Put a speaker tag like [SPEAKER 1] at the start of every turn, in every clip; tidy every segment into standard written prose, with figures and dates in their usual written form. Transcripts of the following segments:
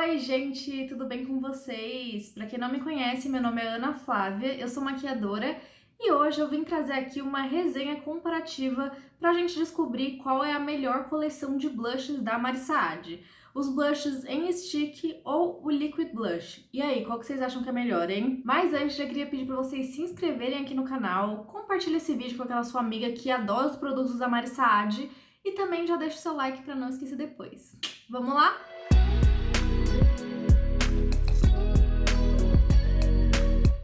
[SPEAKER 1] Oi, gente, tudo bem com vocês? Pra quem não me conhece, meu nome é Ana Flávia, eu sou maquiadora e hoje eu vim trazer aqui uma resenha comparativa pra gente descobrir qual é a melhor coleção de blushes da Mari Saad. Os blushes em stick ou o liquid blush. E aí, qual que vocês acham que é melhor, hein? Mas antes, já queria pedir pra vocês se inscreverem aqui no canal, compartilhe esse vídeo com aquela sua amiga que adora os produtos da Mari Saad e também já deixa o seu like pra não esquecer depois. Vamos lá?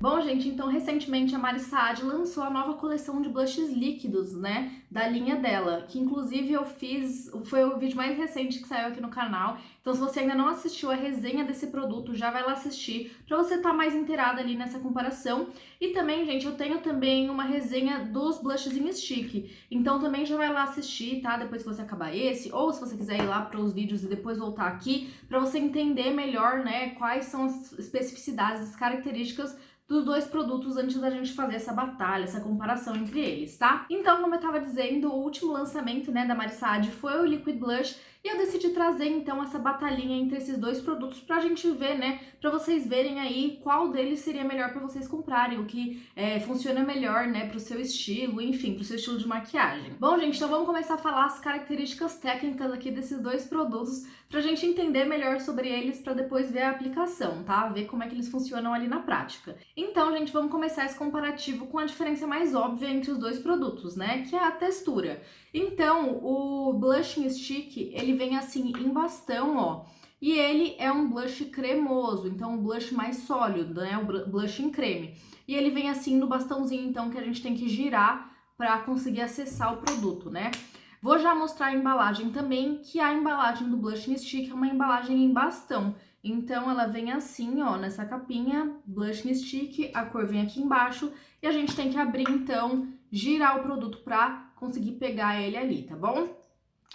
[SPEAKER 1] Bom, gente, então recentemente a Mari Saad lançou a nova coleção de blushes líquidos, né, da linha dela, que inclusive eu fiz, foi o vídeo mais recente que saiu aqui no canal, então se você ainda não assistiu a resenha desse produto, já vai lá assistir, pra você estar mais inteirada ali nessa comparação. E também, gente, eu tenho também uma resenha dos blushes em stick, então também já vai lá assistir, tá, depois que você acabar esse, ou se você quiser ir lá para os vídeos e depois voltar aqui, pra você entender melhor, né, quais são as especificidades, as características dos dois produtos antes da gente fazer essa batalha, essa comparação entre eles, tá? Então, como eu tava dizendo, o último lançamento, né, da Mari Saad foi o Liquid Blush e eu decidi trazer, então, essa batalhinha entre esses dois produtos pra gente ver, né, pra vocês verem aí qual deles seria melhor pra vocês comprarem, o que funciona melhor, né, pro seu estilo, enfim, pro seu estilo de maquiagem. Bom, gente, então vamos começar a falar as características técnicas aqui desses dois produtos pra gente entender melhor sobre eles pra depois ver a aplicação, tá? Ver como é que eles funcionam ali na prática. Então, gente, vamos começar esse comparativo com a diferença mais óbvia entre os dois produtos, né? Que é a textura. Então, o blush em stick, ele vem assim em bastão, ó. E ele é um blush cremoso, então um blush mais sólido, né? O blush em creme. E ele vem assim no bastãozinho, então, que a gente tem que girar para conseguir acessar o produto, né? Vou já mostrar a embalagem também, que a embalagem do blush em stick é uma embalagem em bastão. Então, ela vem assim, ó, nessa capinha, blush in stick, a cor vem aqui embaixo e a gente tem que abrir, então, girar o produto pra conseguir pegar ele ali, tá bom?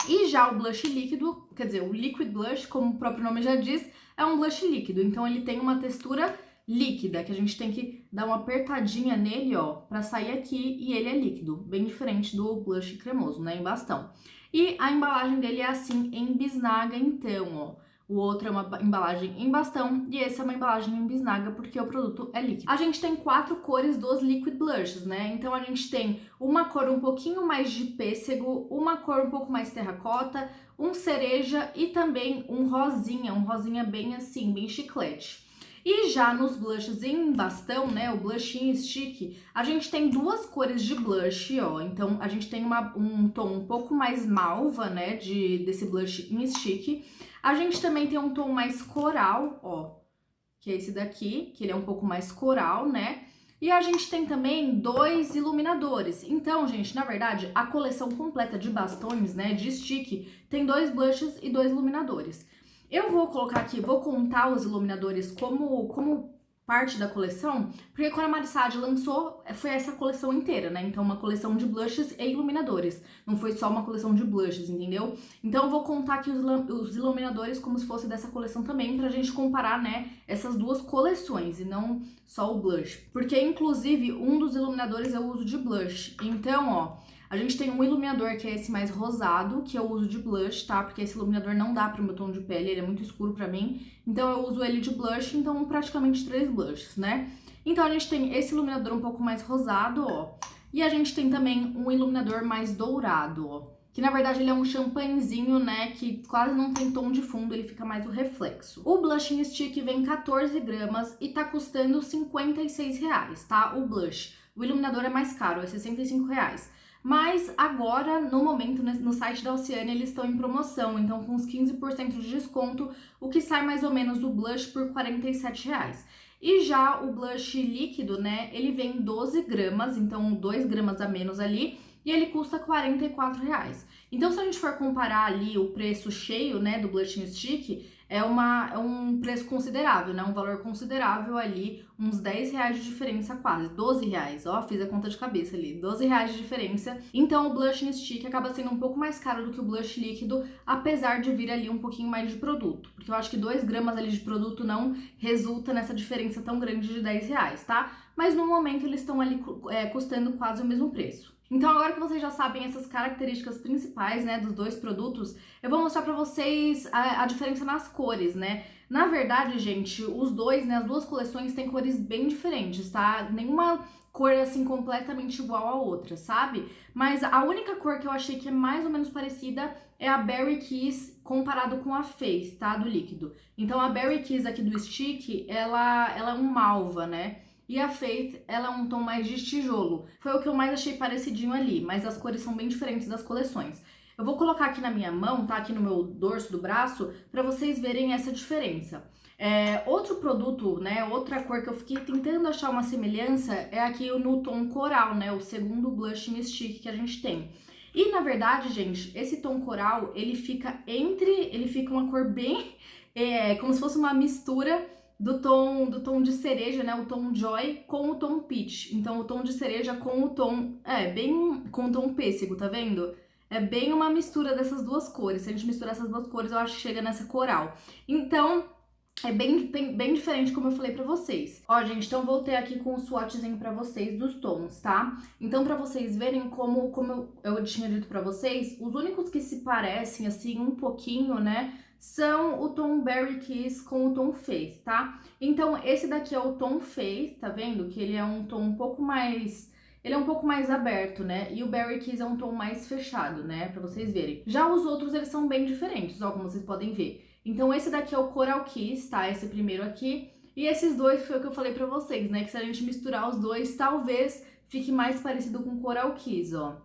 [SPEAKER 1] E já o blush líquido, quer dizer, o liquid blush, como o próprio nome já diz, é um blush líquido. Então, ele tem uma textura líquida, que a gente tem que dar uma apertadinha nele, ó, pra sair aqui e ele é líquido, bem diferente do blush cremoso, né, em bastão. E a embalagem dele é assim, em bisnaga, então, ó. O outro é uma embalagem em bastão e esse é uma embalagem em bisnaga porque o produto é líquido. A gente tem 4 cores dos liquid blushes, né? Então a gente tem uma cor um pouquinho mais de pêssego, uma cor um pouco mais terracota, um cereja e também um rosinha bem assim, bem chiclete. E já nos blushes em bastão, né, o blush em stick, a gente tem 2 cores de blush, ó. Então a gente tem um tom um pouco mais malva, né, desse blush em stick. A gente também tem um tom mais coral, ó, que é esse daqui, que ele é um pouco mais coral, né? E a gente tem também 2 iluminadores. Então, gente, na verdade, a coleção completa de bastões, né, de stick, tem 2 blushes e 2 iluminadores. Eu vou colocar aqui, vou contar os iluminadores como parte da coleção, porque quando a Mari Saad lançou, foi essa coleção inteira, né? Então, uma coleção de blushes e iluminadores. Não foi só uma coleção de blushes, entendeu? Então, eu vou contar aqui os iluminadores como se fosse dessa coleção também, pra gente comparar, né, essas duas coleções, e não só o blush. Porque, inclusive, um dos iluminadores eu uso de blush. Então, ó, a gente tem um iluminador que é esse mais rosado, que eu uso de blush, tá? Porque esse iluminador não dá pro meu tom de pele, ele é muito escuro pra mim. Então eu uso ele de blush, então praticamente 3 blushes, né? Então a gente tem esse iluminador um pouco mais rosado, ó. E a gente tem também um iluminador mais dourado, ó. Que na verdade ele é um champanhezinho, né, que quase não tem tom de fundo, ele fica mais o reflexo. O blush in stick vem 14 gramas e tá custando R$56, tá? O blush. O iluminador é mais caro, é R$65. Mas agora, no momento, no site da Oceania, eles estão em promoção, então com uns 15% de desconto, o que sai mais ou menos do blush por R$47. E já o blush líquido, né, ele vem 12 gramas, então 2 gramas a menos ali, e ele custa R$44. Então, se a gente for comparar ali o preço cheio, né, do blush in stick, é um preço considerável, né, um valor considerável ali, uns R$10 de diferença quase, R$12, ó, fiz a conta de cabeça ali, R$12 de diferença. Então, o blush in stick acaba sendo um pouco mais caro do que o blush líquido, apesar de vir ali um pouquinho mais de produto, porque eu acho que 2 gramas ali de produto não resulta nessa diferença tão grande de R$10, tá? Mas no momento eles estão ali custando quase o mesmo preço. Então agora que vocês já sabem essas características principais, né, dos dois produtos, eu vou mostrar pra vocês a diferença nas cores, né? Na verdade, gente, os dois, né, as duas coleções têm cores bem diferentes, tá? Nenhuma cor, assim, completamente igual à outra, sabe? Mas a única cor que eu achei que é mais ou menos parecida é a Berry Kiss comparado com a Faith, tá? Do líquido. Então a Berry Kiss aqui do stick, ela é um malva, né? E a Faith, ela é um tom mais de tijolo. Foi o que eu mais achei parecidinho ali, mas as cores são bem diferentes das coleções. Eu vou colocar aqui na minha mão, tá? Aqui no meu dorso do braço, pra vocês verem essa diferença. Outro produto, né? Outra cor que eu fiquei tentando achar uma semelhança é aqui no tom coral, né? O segundo blushing stick que a gente tem. E na verdade, gente, esse tom coral, ele fica uma cor bem, como se fosse uma mistura do tom de cereja, né, o tom Joy com o tom Peach. Então o tom de cereja com o tom, com o tom pêssego, tá vendo? É bem uma mistura dessas duas cores. Se a gente misturar essas duas cores, eu acho que chega nessa coral. Então, é bem diferente, como eu falei pra vocês. Ó, gente, então voltei aqui com o swatchzinho pra vocês dos tons, tá? Então, pra vocês verem como eu tinha dito pra vocês, os únicos que se parecem, assim, um pouquinho, né, são o tom Berry Kiss com o tom Faith, tá? Então, esse daqui é o tom Faith, tá vendo? Que ele é um tom um pouco mais... Ele é um pouco mais aberto, né? E o Berry Kiss é um tom mais fechado, né? Pra vocês verem. Já os outros, eles são bem diferentes, ó, como vocês podem ver. Então, esse daqui é o Coral Kiss, tá? Esse primeiro aqui. E esses dois foi o que eu falei pra vocês, né? Que se a gente misturar os dois, talvez fique mais parecido com o Coral Kiss, ó.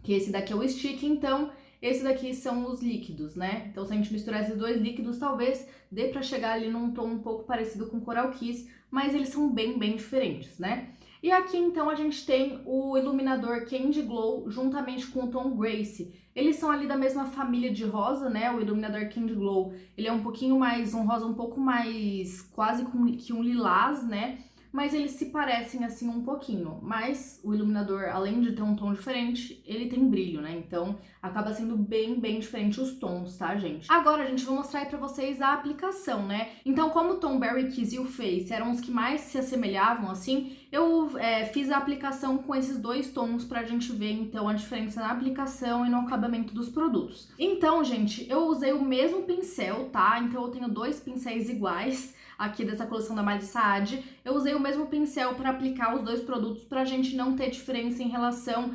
[SPEAKER 1] Que esse daqui é o stick, então... Esse daqui são os líquidos, né? Então, se a gente misturar esses dois líquidos, talvez dê pra chegar ali num tom um pouco parecido com Coral Kiss, mas eles são bem diferentes, né? E aqui, então, a gente tem o iluminador Candy Glow juntamente com o tom Grace. Eles são ali da mesma família de rosa, né? O iluminador Candy Glow, ele é um pouquinho mais, um rosa um pouco mais, quase que um lilás, né? Mas eles se parecem assim um pouquinho. Mas o iluminador, além de ter um tom diferente, ele tem brilho, né? Então acaba sendo bem diferente os tons, tá, gente? Agora, gente, vou mostrar aí pra vocês a aplicação, né? Então, como o tom Berry Kiss e o Face eram os que mais se assemelhavam, assim, eu fiz a aplicação com esses dois tons pra gente ver, então, a diferença na aplicação e no acabamento dos produtos. Então, gente, eu usei o mesmo pincel, tá? Então, eu tenho dois pincéis iguais aqui dessa coleção da Mari Saad. Eu usei o mesmo pincel para aplicar os dois produtos pra gente não ter diferença em relação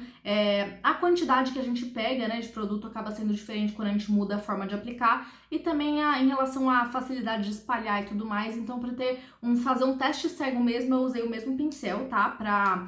[SPEAKER 1] à quantidade que a gente pega, né, de produto acaba sendo diferente quando a gente muda a forma de aplicar e também em relação à facilidade de espalhar e tudo mais. Então, para fazer um teste cego mesmo, eu usei o mesmo pincel, tá, para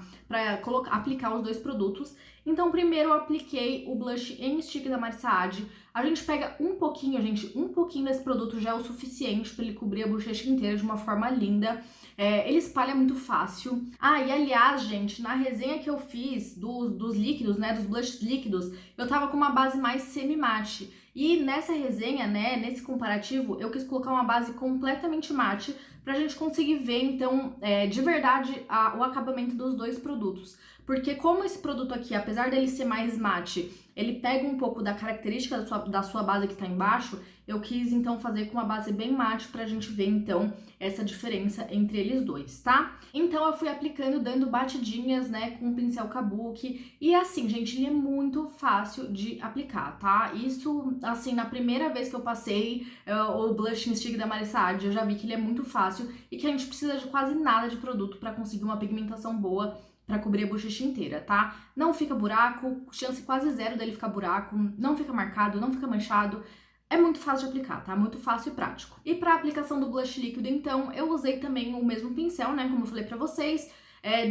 [SPEAKER 1] aplicar os dois produtos. Então, primeiro eu apliquei o blush em stick da Mari Saad. A gente pega um pouquinho, gente, um pouquinho desse produto já é o suficiente para ele cobrir a bochecha inteira de uma forma linda. Ele espalha muito fácil. Ah, e aliás, gente, na resenha que eu fiz dos líquidos, né, dos blushes líquidos, eu tava com uma base mais semi-mate. E nessa resenha, né, nesse comparativo, eu quis colocar uma base completamente mate pra gente conseguir ver, então, de verdade, o acabamento dos dois produtos. Porque como esse produto aqui, apesar dele ser mais mate, ele pega um pouco da característica da sua base que tá embaixo, eu quis, então, fazer com uma base bem mate pra gente ver, então, essa diferença entre eles dois, tá? Então, eu fui aplicando, dando batidinhas, né, com o pincel Kabuki. E assim, gente, ele é muito fácil de aplicar, tá? Isso, assim, na primeira vez que eu passei o Blushing Stick da Mari Saad, eu já vi que ele é muito fácil e que a gente precisa de quase nada de produto pra conseguir uma pigmentação boa pra cobrir a bochecha inteira, tá? Não fica buraco, chance quase zero dele ficar buraco, não fica marcado, não fica manchado. É muito fácil de aplicar, tá? Muito fácil e prático. E pra aplicação do blush líquido, então, eu usei também o mesmo pincel, né? Como eu falei pra vocês.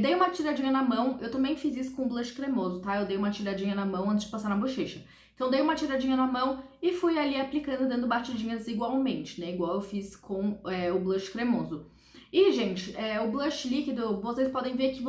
[SPEAKER 1] Dei uma tiradinha na mão, eu também fiz isso com blush cremoso, tá? Eu dei uma tiradinha na mão antes de passar na bochecha. Então, dei uma tiradinha na mão e fui ali aplicando, dando batidinhas igualmente, né? Igual eu fiz com o blush cremoso. E, gente, o blush líquido, vocês podem ver que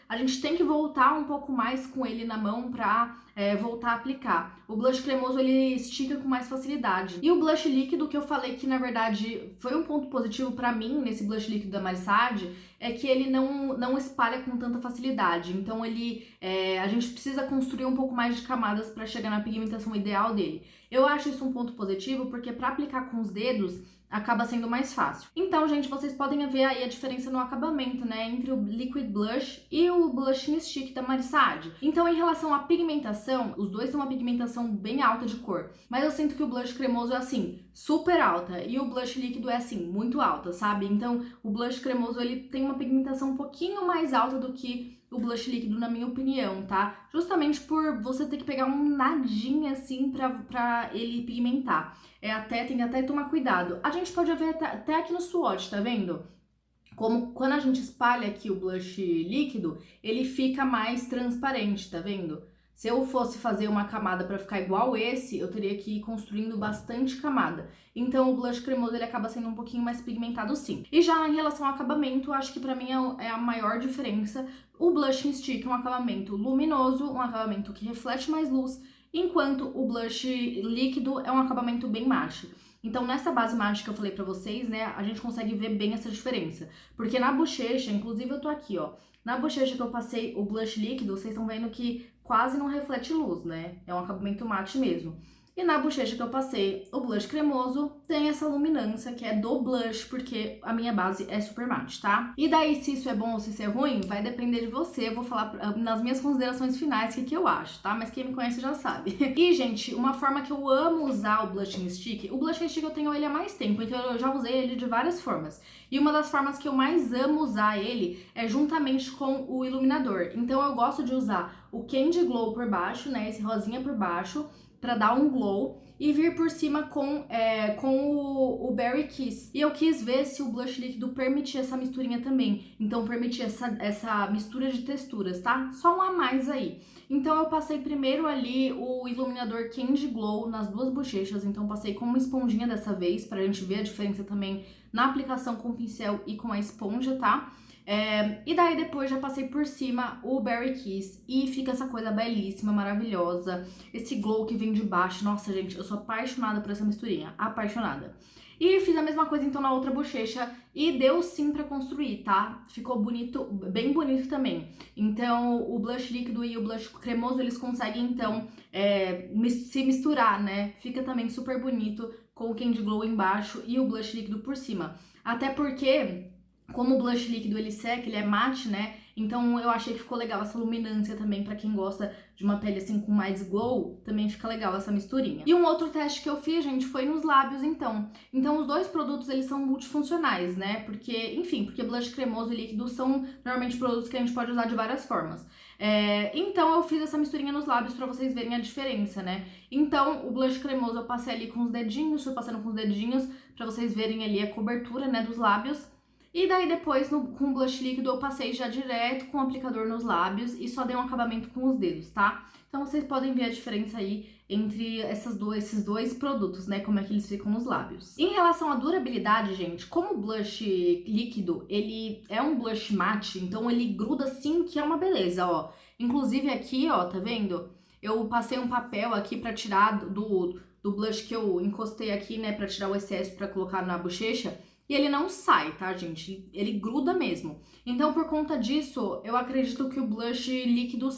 [SPEAKER 1] a gente tem que voltar um pouco mais com ele na mão pra voltar a aplicar. O blush cremoso, ele estica com mais facilidade. E o blush líquido, que eu falei que, na verdade, foi um ponto positivo pra mim nesse blush líquido da Mari Saad, é que ele não espalha com tanta facilidade. Então, a gente precisa construir um pouco mais de camadas pra chegar na pigmentação ideal dele. Eu acho isso um ponto positivo, porque pra aplicar com os dedos, acaba sendo mais fácil. Então, gente, vocês podem ver aí a diferença no acabamento, né, entre o Liquid Blush e o Blushing Stick da Marisade. Então, em relação à pigmentação, os dois têm uma pigmentação bem alta de cor, mas eu sinto que o blush cremoso é assim, super alta, e o blush líquido é assim, muito alta, sabe? Então, o blush cremoso, ele tem uma pigmentação um pouquinho mais alta do que o blush líquido, na minha opinião, tá? Justamente por você ter que pegar um nadinha assim pra ele pigmentar. Tem que até tomar cuidado. A gente pode ver até aqui no swatch, tá vendo? Como quando a gente espalha aqui o blush líquido, ele fica mais transparente, tá vendo? Se eu fosse fazer uma camada para ficar igual esse, eu teria que ir construindo bastante camada. Então o blush cremoso ele acaba sendo um pouquinho mais pigmentado sim. E já em relação ao acabamento, acho que pra mim é a maior diferença. O Blushing Stick é um acabamento luminoso, um acabamento que reflete mais luz, enquanto o blush líquido é um acabamento bem mate. Então, nessa base mate que eu falei pra vocês, né, a gente consegue ver bem essa diferença. Porque na bochecha, inclusive eu tô aqui, ó, na bochecha que eu passei o blush líquido, vocês estão vendo que quase não reflete luz, né? É um acabamento mate mesmo. E na bochecha que eu passei o blush cremoso, tem essa luminância que é do blush, porque a minha base é super mate, tá? E daí, se isso é bom ou se isso é ruim, vai depender de você. Eu vou falar nas minhas considerações finais o que eu acho, tá? Mas quem me conhece já sabe. E, gente, uma forma que eu amo usar o Blushing Stick, o Blushing Stick eu tenho ele há mais tempo, então eu já usei ele de várias formas. E uma das formas que eu mais amo usar ele é juntamente com o iluminador. Então eu gosto de usar o Candy Glow por baixo, né, esse rosinha por baixo, pra dar um glow, e vir por cima com o Berry Kiss. E eu quis ver se o blush líquido permitia essa misturinha também. Então permitia essa mistura de texturas, tá? Só um a mais aí. Então eu passei primeiro ali o iluminador Candy Glow nas duas bochechas. Então passei com uma esponjinha dessa vez, pra gente ver a diferença também na aplicação com o pincel e com a esponja, tá? E daí depois já passei por cima o Berry Kiss e fica essa coisa belíssima, maravilhosa. Esse glow que vem de baixo, nossa gente, eu sou apaixonada por essa misturinha, apaixonada. E fiz a mesma coisa então na outra bochecha e deu sim pra construir, tá? Ficou bonito, bem bonito também. Então o blush líquido e o blush cremoso, eles conseguem então se misturar, né? Fica também super bonito com o Candy Glow embaixo e o blush líquido por cima. Até porque, como o blush líquido ele seca, ele é mate, né? Então eu achei que ficou legal essa luminância também pra quem gosta de uma pele assim com mais glow, também fica legal essa misturinha. E um outro teste que eu fiz, gente, foi nos lábios então. Então os dois produtos eles são multifuncionais, né? Porque blush cremoso e líquido são normalmente produtos que a gente pode usar de várias formas. Então eu fiz essa misturinha nos lábios pra vocês verem a diferença, né? Então o blush cremoso eu passei ali com os dedinhos, fui passando com os dedinhos pra vocês verem ali a cobertura, né, dos lábios. E daí depois, com o blush líquido, eu passei já direto com o aplicador nos lábios e só dei um acabamento com os dedos, tá? Então vocês podem ver a diferença aí entre esses dois produtos, né? Como é que eles ficam nos lábios. Em relação à durabilidade, gente, como o blush líquido, ele é um blush mate, então ele gruda assim, que é uma beleza, ó. Inclusive aqui, ó, tá vendo? Eu passei um papel aqui pra tirar do blush que eu encostei aqui, né? Pra tirar o excesso pra colocar na bochecha. E ele não sai, tá, gente? Ele gruda mesmo. Então, por conta disso, eu acredito que o blush líquido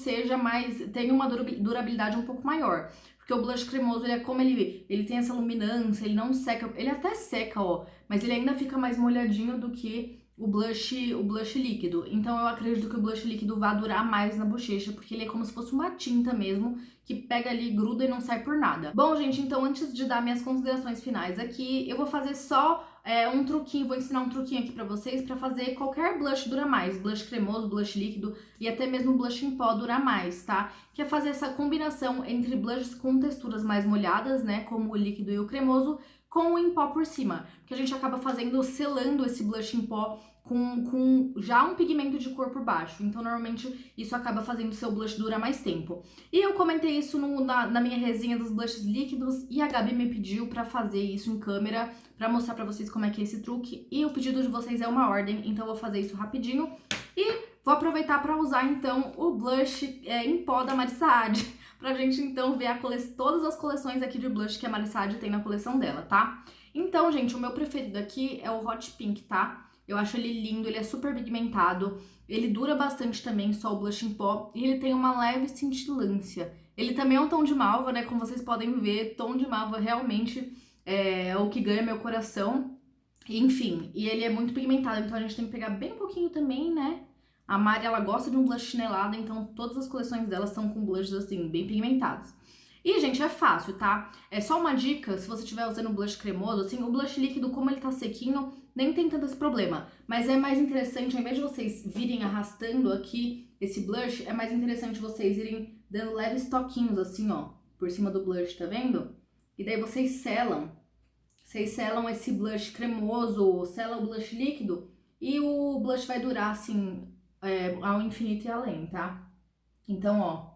[SPEAKER 1] tenha uma durabilidade um pouco maior. Porque o blush cremoso, ele é como ele tem essa luminância, ele não seca, ele até seca, ó, mas ele ainda fica mais molhadinho do que o blush líquido. Então eu acredito que o blush líquido vai durar mais na bochecha, porque ele é como se fosse uma tinta mesmo, que pega ali, gruda e não sai por nada. Bom, gente, então antes de dar minhas considerações finais aqui, eu vou fazer só um truquinho, vou ensinar um truquinho aqui pra vocês pra fazer qualquer blush durar mais, blush cremoso, blush líquido e até mesmo blush em pó durar mais, tá? Que é fazer essa combinação entre blushes com texturas mais molhadas, né, como o líquido e o cremoso, com o em pó por cima, que a gente acaba selando esse blush em pó com já um pigmento de cor por baixo. Então, normalmente, isso acaba fazendo o seu blush durar mais tempo. E eu comentei isso na minha resenha dos blushes líquidos e a Gabi me pediu pra fazer isso em câmera, pra mostrar pra vocês como é que é esse truque. E o pedido de vocês é uma ordem, então eu vou fazer isso rapidinho. E vou aproveitar pra usar, então, o blush em pó da Marisade, pra gente, então, ver todas as coleções aqui de blush que a Marisade tem na coleção dela, tá? Então, gente, o meu preferido aqui é o Hot Pink, tá? Eu acho ele lindo, ele é super pigmentado, ele dura bastante também, só o blush em pó, e ele tem uma leve cintilância. Ele também é um tom de malva, né, como vocês podem ver, tom de malva realmente é o que ganha meu coração. Enfim, e ele é muito pigmentado, então a gente tem que pegar bem pouquinho também, né? A Mari, ela gosta de um blush chinelado, então todas as coleções dela são com blushes, assim, bem pigmentados. E, gente, é fácil, tá? É só uma dica, se você estiver usando blush cremoso, assim, o blush líquido, como ele tá sequinho, nem tem tanto esse problema. Mas é mais interessante, ao invés de vocês virem arrastando aqui esse blush, é mais interessante vocês irem dando leves toquinhos, assim, ó, por cima do blush, tá vendo? E daí vocês selam. Vocês selam esse blush cremoso, selam o blush líquido, e o blush vai durar, assim, ao infinito e além, tá? Então, ó,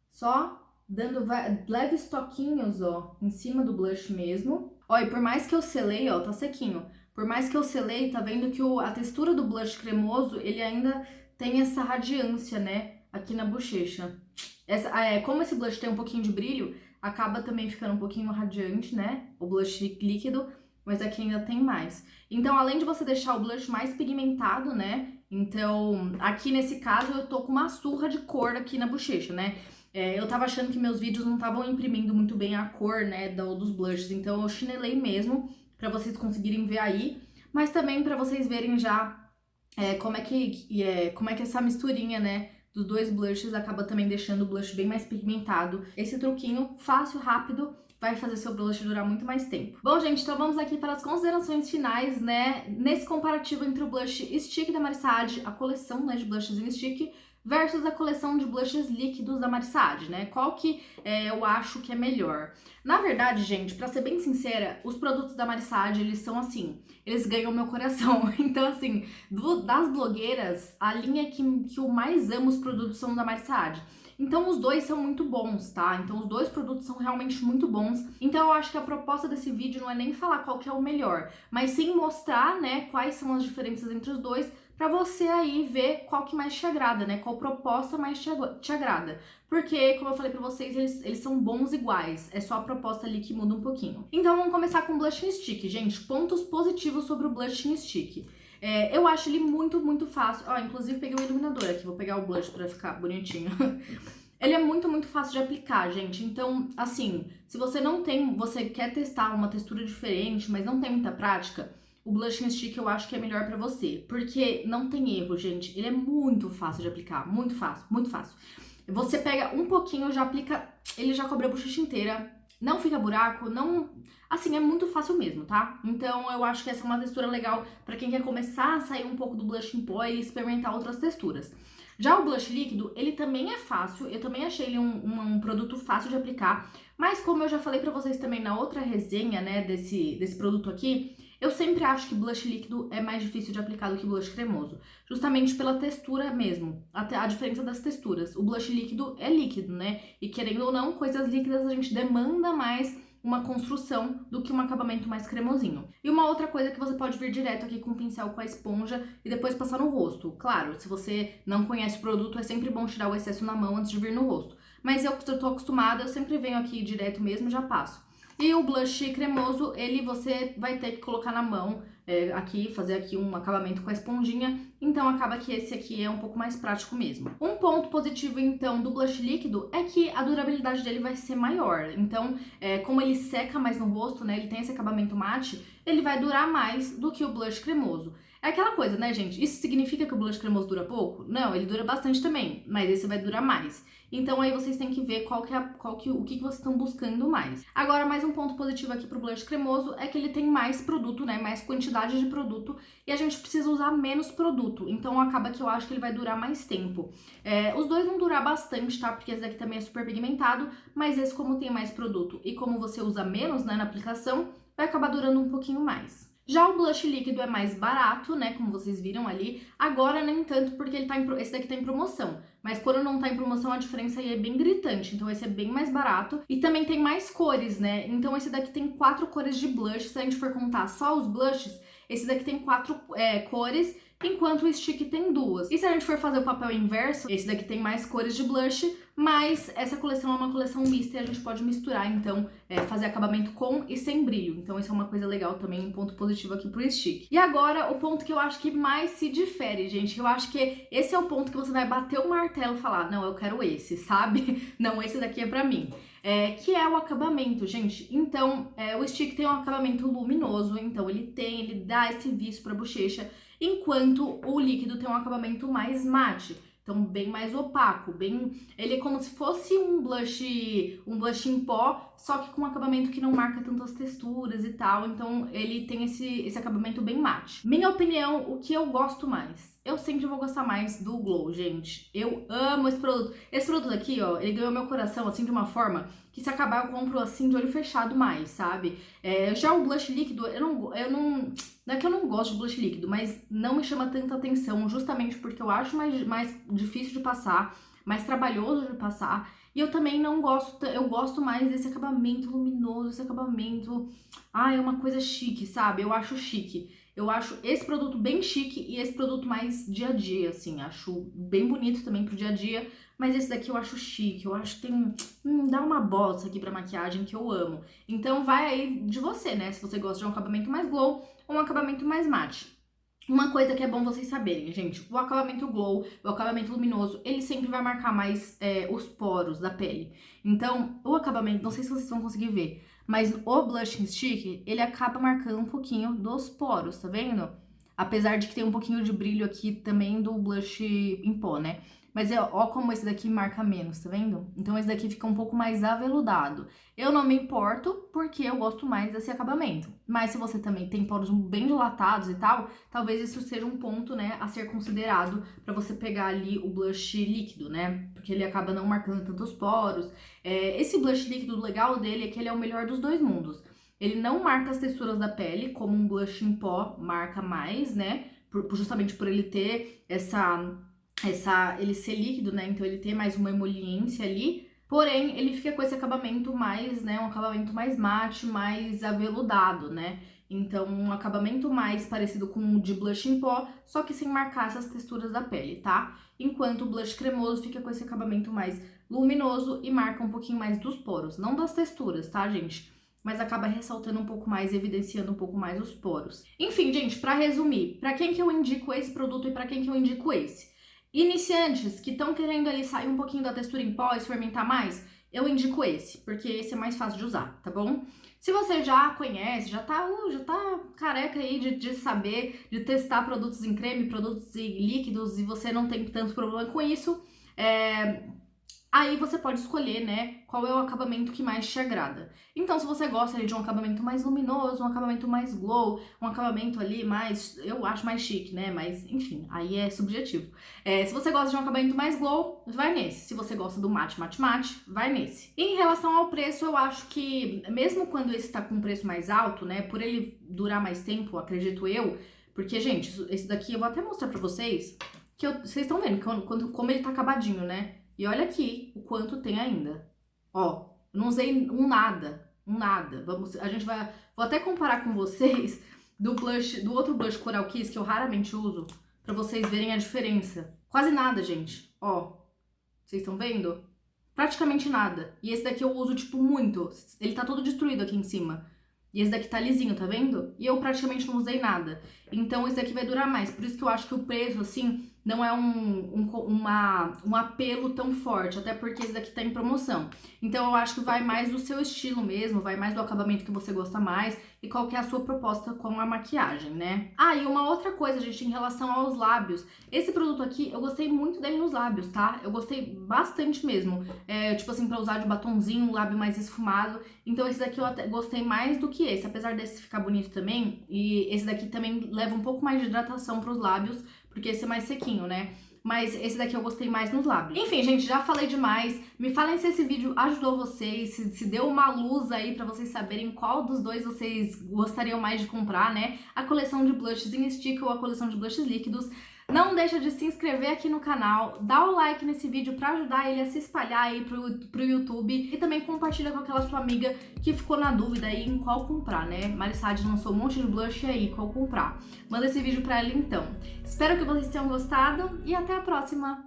[SPEAKER 1] só dando leves toquinhos, ó, em cima do blush mesmo. Ó, e por mais que eu selei, ó, tá sequinho. Por mais que eu selei, tá vendo que a textura do blush cremoso, ele ainda tem essa radiância, né, aqui na bochecha. Como esse blush tem um pouquinho de brilho, acaba também ficando um pouquinho radiante, né, o blush líquido, mas aqui ainda tem mais. Então, além de você deixar o blush mais pigmentado, né, então, aqui nesse caso eu tô com uma surra de cor aqui na bochecha, né. Eu tava achando que meus vídeos não estavam imprimindo muito bem a cor, né, dos blushes, então eu chinelei mesmo, pra vocês conseguirem ver aí, mas também pra vocês verem já como é que essa misturinha, né, dos dois blushes acaba também deixando o blush bem mais pigmentado. Esse truquinho fácil, rápido, vai fazer seu blush durar muito mais tempo. Bom, gente, então vamos aqui para as considerações finais, né, nesse comparativo entre o blush Stick da Marisade, a coleção, né, de blushes em stick, versus a coleção de blushes líquidos da Marisade, né? Qual que eu acho que é melhor? Na verdade, gente, pra ser bem sincera, os produtos da Marisade, eles são assim, eles ganham meu coração. Então, assim, das blogueiras, a linha que eu mais amo os produtos são da Marisade. Então, os dois são muito bons, tá? Então, os dois produtos são realmente muito bons. Então, eu acho que a proposta desse vídeo não é nem falar qual que é o melhor, mas sim mostrar, né, quais são as diferenças entre os dois, pra você aí ver qual que mais te agrada, né? Qual proposta mais te agrada. Porque, como eu falei pra vocês, eles são bons iguais. É só a proposta ali que muda um pouquinho. Então, vamos começar com o Blush in Stick, gente. Pontos positivos sobre o Blush in Stick. Eu acho ele muito, muito fácil. Ó, inclusive peguei o iluminador aqui. Vou pegar o blush pra ficar bonitinho. Ele é muito, muito fácil de aplicar, gente. Então, assim, se você quer testar uma textura diferente, mas não tem muita prática, o Blush in Stick eu acho que é melhor pra você, porque não tem erro, gente. Ele é muito fácil de aplicar, muito fácil, muito fácil. Você pega um pouquinho, já aplica, ele já cobre a bochecha inteira, não fica buraco, não... Assim, é muito fácil mesmo, tá? Então eu acho que essa é uma textura legal pra quem quer começar a sair um pouco do blush em pó e experimentar outras texturas. Já o blush líquido, ele também é fácil, eu também achei ele um produto fácil de aplicar, mas como eu já falei pra vocês também na outra resenha, né, desse produto aqui, eu sempre acho que blush líquido é mais difícil de aplicar do que blush cremoso, justamente pela textura mesmo, até a diferença das texturas. O blush líquido é líquido, né? E querendo ou não, coisas líquidas a gente demanda mais uma construção do que um acabamento mais cremosinho. E uma outra coisa que você pode vir direto aqui com o pincel com a esponja e depois passar no rosto. Claro, se você não conhece o produto, é sempre bom tirar o excesso na mão antes de vir no rosto. Mas eu tô acostumada, eu sempre venho aqui direto mesmo e já passo. E o blush cremoso, você vai ter que colocar na mão, fazer aqui um acabamento com a esponjinha, então acaba que esse aqui é um pouco mais prático mesmo. Um ponto positivo, então, do blush líquido é que a durabilidade dele vai ser maior. Então, como ele seca mais no rosto, né, ele tem esse acabamento mate, ele vai durar mais do que o blush cremoso. É aquela coisa, né, gente? Isso significa que o blush cremoso dura pouco? Não, ele dura bastante também, mas esse vai durar mais. Então aí vocês têm que ver o que vocês estão buscando mais. Agora, mais um ponto positivo aqui pro blush cremoso é que ele tem mais produto, né, mais quantidade de produto, e a gente precisa usar menos produto, então acaba que eu acho que ele vai durar mais tempo. Os dois vão durar bastante, tá, porque esse daqui também é super pigmentado, mas esse, como tem mais produto e como você usa menos, né, na aplicação, vai acabar durando um pouquinho mais. Já o blush líquido é mais barato, né, como vocês viram ali. Agora nem tanto, porque esse daqui tá em promoção. Mas quando não tá em promoção, a diferença aí é bem gritante. Então esse é bem mais barato. E também tem mais cores, né? Então esse daqui tem 4 cores de blush. Se a gente for contar só os blushes, esse daqui tem 4 cores, enquanto o stick tem 2. E se a gente for fazer o papel inverso, esse daqui tem mais cores de blush, mas essa coleção é uma coleção mista e a gente pode misturar, então, fazer acabamento com e sem brilho. Então isso é uma coisa legal também, um ponto positivo aqui pro stick. E agora, o ponto que eu acho que mais se difere, gente, eu acho que esse é o ponto que você vai bater o martelo e falar, não, eu quero esse, sabe? Não, esse daqui é pra mim. que é o acabamento, gente. Então, o stick tem um acabamento luminoso, então ele dá esse viço pra bochecha, enquanto o líquido tem um acabamento mais mate. Então, bem mais opaco, ele é como se fosse um blush em pó, só que com um acabamento que não marca tantas texturas e tal. Então, ele tem esse acabamento bem mate. Minha opinião, o que eu gosto mais? Eu sempre vou gostar mais do Glow, gente. Eu amo esse produto. Esse produto aqui, ó, ele ganhou meu coração, assim, de uma forma que se acabar eu compro, assim, de olho fechado mais, sabe? Já o blush líquido, não é que eu não gosto de blush líquido, mas não me chama tanta atenção, justamente porque eu acho mais difícil de passar, mais trabalhoso de passar. E eu também não gosto, eu gosto mais desse acabamento luminoso, esse acabamento... é uma coisa chique, sabe? Eu acho chique. Eu acho esse produto bem chique e esse produto mais dia a dia, assim. Acho bem bonito também pro dia a dia, mas esse daqui eu acho chique. Eu acho que tem... dá uma bossa aqui pra maquiagem que eu amo. Então vai aí de você, né? Se você gosta de um acabamento mais glow ou um acabamento mais mate. Uma coisa que é bom vocês saberem, gente, o acabamento glow, o acabamento luminoso, ele sempre vai marcar mais os poros da pele. Então, o acabamento, não sei se vocês vão conseguir ver, mas o blushing stick, ele acaba marcando um pouquinho dos poros, tá vendo? Apesar de que tem um pouquinho de brilho aqui também do blush em pó, né? Mas ó como esse daqui marca menos, tá vendo? Então esse daqui fica um pouco mais aveludado. Eu não me importo porque eu gosto mais desse acabamento. Mas se você também tem poros bem dilatados e tal, talvez isso seja um ponto, né, a ser considerado pra você pegar ali o blush líquido, né? Porque ele acaba não marcando tantos poros. Esse blush líquido, o legal dele é que ele é o melhor dos dois mundos. Ele não marca as texturas da pele, como um blush em pó marca mais, né? Justamente por ele ter ele ser líquido, né? Então ele tem mais uma emoliência ali. Porém, ele fica com esse acabamento mais, né? Um acabamento mais mate, mais aveludado, né? Então, um acabamento mais parecido com o de blush em pó, só que sem marcar essas texturas da pele, tá? Enquanto o blush cremoso fica com esse acabamento mais luminoso e marca um pouquinho mais dos poros. Não das texturas, tá, gente? Mas acaba ressaltando um pouco mais, evidenciando um pouco mais os poros. Enfim, gente, pra resumir, pra quem que eu indico esse produto e pra quem que eu indico esse? Iniciantes que estão querendo ali sair um pouquinho da textura em pó e experimentar mais, eu indico esse, porque esse é mais fácil de usar, tá bom? Se você já conhece, já tá careca aí de saber, de testar produtos em creme, produtos em líquidos e você não tem tanto problema com isso, aí você pode escolher, né, qual é o acabamento que mais te agrada. Então, se você gosta de um acabamento mais luminoso, um acabamento mais glow, um acabamento ali mais, eu acho mais chique, né, mas enfim, aí é subjetivo. Se você gosta de um acabamento mais glow, vai nesse. Se você gosta do mate, vai nesse. Em relação ao preço, eu acho que, mesmo quando esse tá com um preço mais alto, né, por ele durar mais tempo, acredito eu, porque, gente, esse daqui eu vou até mostrar pra vocês, que vocês estão vendo como ele tá acabadinho, né? E olha aqui o quanto tem ainda. Ó, não usei nada. Vou até comparar com vocês do outro blush Coral Kiss, que eu raramente uso, pra vocês verem a diferença. Quase nada, gente. Ó, vocês estão vendo? Praticamente nada. E esse daqui eu uso, tipo, muito. Ele tá todo destruído aqui em cima. E esse daqui tá lisinho, tá vendo? E eu praticamente não usei nada. Então esse daqui vai durar mais. Por isso que eu acho que o preço, assim, não é um apelo tão forte. Até porque esse daqui tá em promoção. Então eu acho que vai mais do seu estilo mesmo. Vai mais do acabamento que você gosta mais. E qual que é a sua proposta com a maquiagem, né? E uma outra coisa, gente, em relação aos lábios. Esse produto aqui, eu gostei muito dele nos lábios, tá? Eu gostei bastante mesmo. Tipo assim, pra usar de batonzinho, um lábio mais esfumado. Então esse daqui eu até gostei mais do que esse. Apesar desse ficar bonito também. E esse daqui também leva um pouco mais de hidratação pros lábios. Porque esse é mais sequinho, né? Mas esse daqui eu gostei mais nos lábios. Enfim, gente, já falei demais. Me falem se esse vídeo ajudou vocês, se deu uma luz aí pra vocês saberem qual dos dois vocês gostariam mais de comprar, né? A coleção de blushes em stick ou a coleção de blushes líquidos. Não deixa de se inscrever aqui no canal, dá o like nesse vídeo pra ajudar ele a se espalhar aí pro YouTube e também compartilha com aquela sua amiga que ficou na dúvida aí em qual comprar, né? Marissade lançou um monte de blush aí, qual comprar. Manda esse vídeo pra ela então. Espero que vocês tenham gostado e até a próxima!